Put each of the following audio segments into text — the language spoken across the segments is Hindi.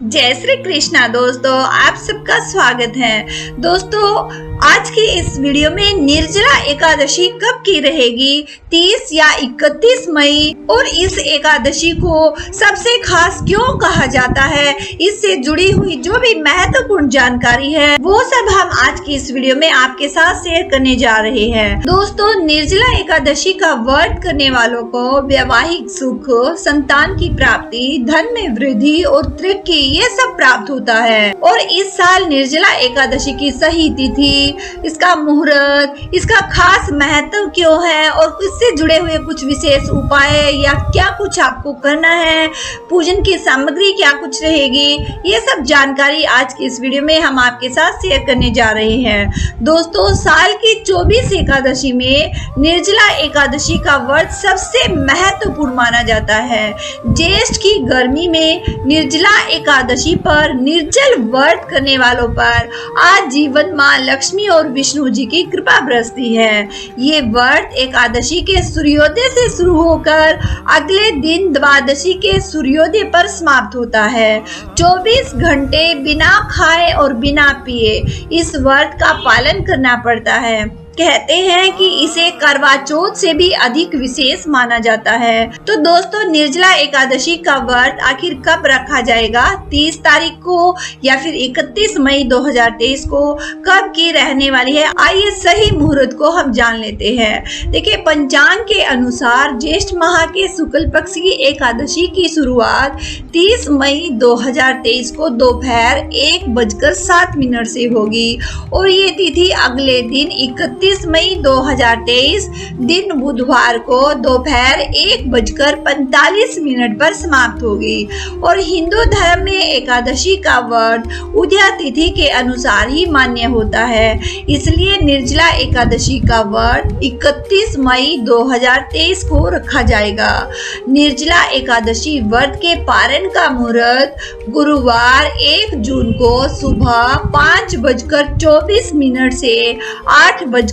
जय श्री कृष्णा दोस्तों, आप सबका स्वागत है। दोस्तों, आज की इस वीडियो में निर्जला एकादशी कब की रहेगी, 30 या 31 मई, और इस एकादशी को सबसे खास क्यों कहा जाता है, इससे जुड़ी हुई जो भी महत्वपूर्ण जानकारी है वो सब हम आज की इस वीडियो में आपके साथ शेयर करने जा रहे हैं। दोस्तों, निर्जला एकादशी का व्रत करने वालों को वैवाहिक सुख, संतान की प्राप्ति, धन में वृद्धि और तरक्की ये सब प्राप्त होता है। और इस साल निर्जला एकादशी की सही तिथि, इसका मुहूर्त, इसका खास महत्व क्यों है और इससे जुड़े हुए कुछ विशेष उपाय या क्या कुछ आपको करना है, पूजन की सामग्री क्या कुछ रहेगी, ये सब जानकारी आज की इस वीडियो में हम आपके साथ शेयर करने जा रहे हैं। दोस्तों, साल की 24 एकादशी में निर्जला एकादशी का व्रत सबसे महत्वपूर्ण माना जाता है। ज्येष्ठ की गर्मी में निर्जला एकादशी पर निर्जल व्रत करने वालों पर आजीवन मां लक्ष्मी और विष्णु जी की कृपा बरसती है। ये व्रत एकादशी के सूर्योदय से शुरू होकर अगले दिन द्वादशी के सूर्योदय पर समाप्त होता है। 24 घंटे बिना खाए और बिना पिए इस व्रत का पालन करना पड़ता है। कहते हैं कि इसे करवा चौथ से भी अधिक विशेष माना जाता है। तो दोस्तों, निर्जला एकादशी का व्रत आखिर कब रखा जाएगा, 30 तारीख को या फिर 31 मई 2023 को कब की रहने वाली है, आइए सही मुहूर्त को हम जान लेते हैं। देखिए, पंचांग के अनुसार ज्येष्ठ माह के शुक्ल पक्ष की एकादशी की शुरुआत 30 मई 2023 को दोपहर 1:07 से होगी और ये तिथि अगले दिन 31 मई 2023 दिन बुधवार को दोपहर 1:45 पर समाप्त होगी। और हिंदू धर्म में एकादशी का व्रत उदया तिथि के अनुसार ही मान्य होता है, इसलिए निर्जला एकादशी का व्रत 31 मई 2023 को रखा जाएगा। निर्जला एकादशी व्रत के पारण का मुहूर्त गुरुवार 1 जून को सुबह 5:24 से 8:10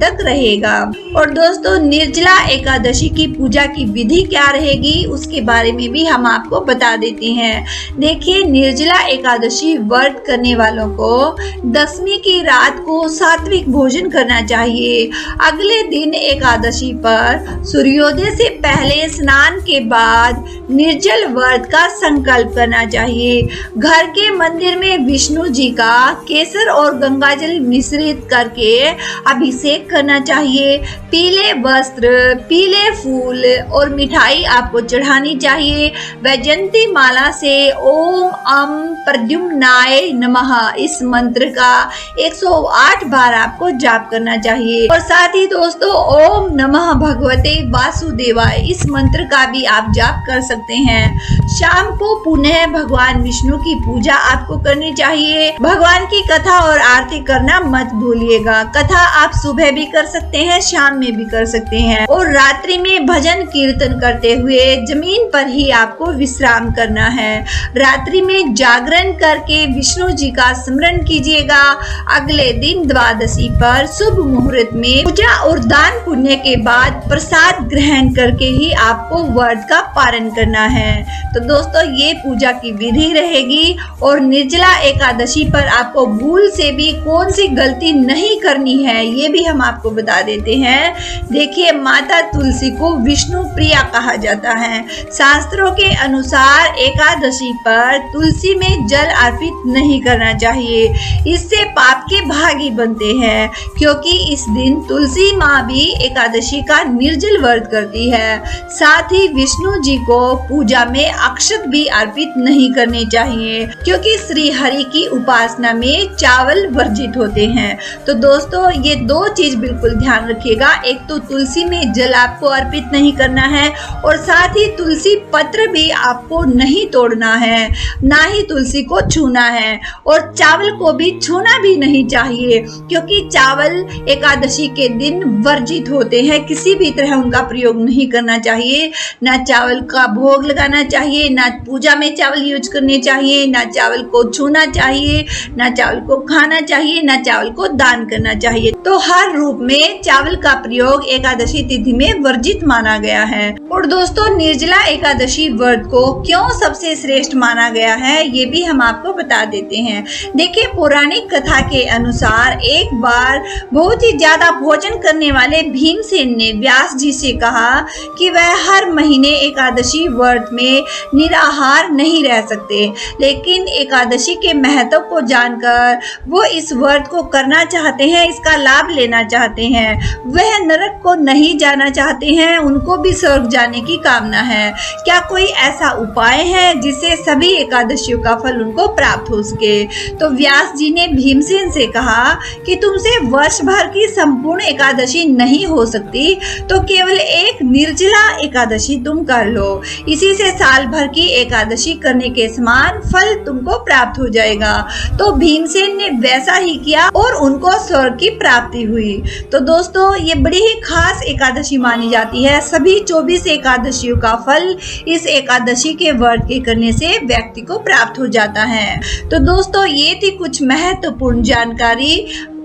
तक रहेगा। और दोस्तों, निर्जला एकादशी की पूजा की विधि क्या रहेगी उसके बारे में भी हम आपको बता देते हैं। देखिए, निर्जला एकादशी व्रत करने वालों को दशमी की रात को सात्विक भोजन करना चाहिए। अगले दिन एकादशी पर सूर्योदय से पहले स्नान के बाद निर्जल व्रत का संकल्प करना चाहिए। घर के मंदिर में विष्णु जी का केसर और गंगाजल मिश्रित करके अभिषेक करना चाहिए। पीले वस्त्र, पीले फूल और मिठाई आपको चढ़ानी चाहिए। वैजयंती माला से ओम अम प्रद्युम्नाय नमः इस मंत्र का 108 बार आपको जाप करना चाहिए। और साथ ही दोस्तों, ओम नमः भगवते वासुदेवाय इस मंत्र का भी आप जाप कर सकते हैं। शाम को पुनः भगवान विष्णु की पूजा आपको करनी चाहिए। भगवान की कथा और आरती करना मत भूलिएगा। कथा आप सुबह भी कर सकते हैं, शाम में भी कर सकते हैं। और रात्रि में भजन कीर्तन करते हुए जमीन पर ही आपको विश्राम करना है। रात्रि में जागरण करके विष्णु जी का स्मरण कीजिएगा। अगले दिन द्वादशी पर शुभ मुहूर्त में पूजा और दान पुण्य के बाद प्रसाद ग्रहण करके ही आपको व्रत का पारण करना है। तो दोस्तों, ये पूजा की विधि रहेगी। और निर्जला एकादशी पर आपको भूल से भी कौन सी गलती नहीं करनी है ये भी हम आपको बता देते हैं। देखिए, माता तुलसी को विष्णु प्रिया कहा जाता है। शास्त्रों के अनुसार एकादशी पर तुलसी में जल अर्पित नहीं करना चाहिए, इससे पाप के भागी बनते हैं, क्योंकि इस दिन तुलसी माँ भी एकादशी का निर्जल व्रत करती है। साथ ही विष्णु जी को पूजा में अक्षत भी अर्पित नहीं करने चाहिए, क्योंकि श्री हरि की उपासना में चावल वर्जित होते हैं। तो दोस्तों, ये दो चीज बिल्कुल ध्यान रखिएगा। एक तो तुलसी में जल आपको अर्पित नहीं करना है और साथ ही तुलसी पत्र भी आपको नहीं तोड़ना है, ना ही तुलसी को छूना है। और चावल को भी छूना भी नहीं चाहिए, क्योंकि चावल एकादशी के दिन वर्जित होते हैं, किसी भी तरह उनका प्रयोग नहीं करना चाहिए। ना चावल का भोग लगाना चाहिए, ना पूजा में चावल यूज करने चाहिए, ना चावल को छूना चाहिए, ना चावल को खाना चाहिए, ना चावल को दान करना करना चाहिए। तो हर रूप में चावल का प्रयोग एकादशी तिथि में वर्जित माना गया है। और दोस्तों, निर्जला एकादशी व्रत को क्यों सबसे श्रेष्ठ माना गया है, ये भी हम आपको बता देते हैं। देखिए, पौराणिक कथा के अनुसार एक बार बहुत ही ज्यादा भोजन करने वाले भीमसेन ने व्यास जी से कहा कि वह हर महीने एकादशी व्रत में निराहार नहीं रह सकते, लेकिन एकादशी के महत्व को जानकर वो इस व्रत को करना चाहते हैं, इसका लाभ लेना चाहते हैं। वह नरक को नहीं जाना चाहते हैं, उनको भी स्वर्ग जाने की कामना है। क्या कोई ऐसा उपाय है जिससे सभी एकादशियों का फल उनको प्राप्त हो सके? तो व्यास जी ने भीमसेन से कहा कि तुमसे वर्ष भर की संपूर्ण एकादशी नहीं हो सकती, तो केवल एक निर्जला एकादशी तुम कर लो। इसी से साल भर की एकादशी करने के समान फल तुमको प्राप्त हो जाएगा। तो भीमसेन ने वैसा ही किया और उनको स्वर्ग की प्राप्ति हुई। तो दोस्तों, ये बड़ी ही खास एकादशी मानी जाती है। सभी 24 एकादशियों का फल इस एकादशी के व्रत के करने से व्यक्ति को प्राप्त हो जाता है। तो दोस्तों, ये थी कुछ महत्वपूर्ण जानकारी।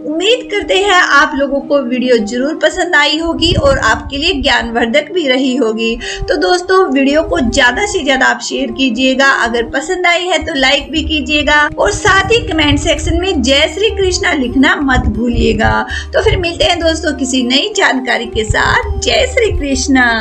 उम्मीद करते हैं आप लोगों को वीडियो जरूर पसंद आई होगी और आपके लिए ज्ञानवर्धक भी रही होगी। तो दोस्तों, वीडियो को ज्यादा से ज्यादा आप शेयर कीजिएगा। अगर पसंद आई है तो लाइक भी कीजिएगा और साथ ही कमेंट सेक्शन में जय श्री कृष्णा लिखना मत भूलिएगा। तो फिर मिलते हैं दोस्तों किसी नई जानकारी के साथ। जय श्री कृष्णा।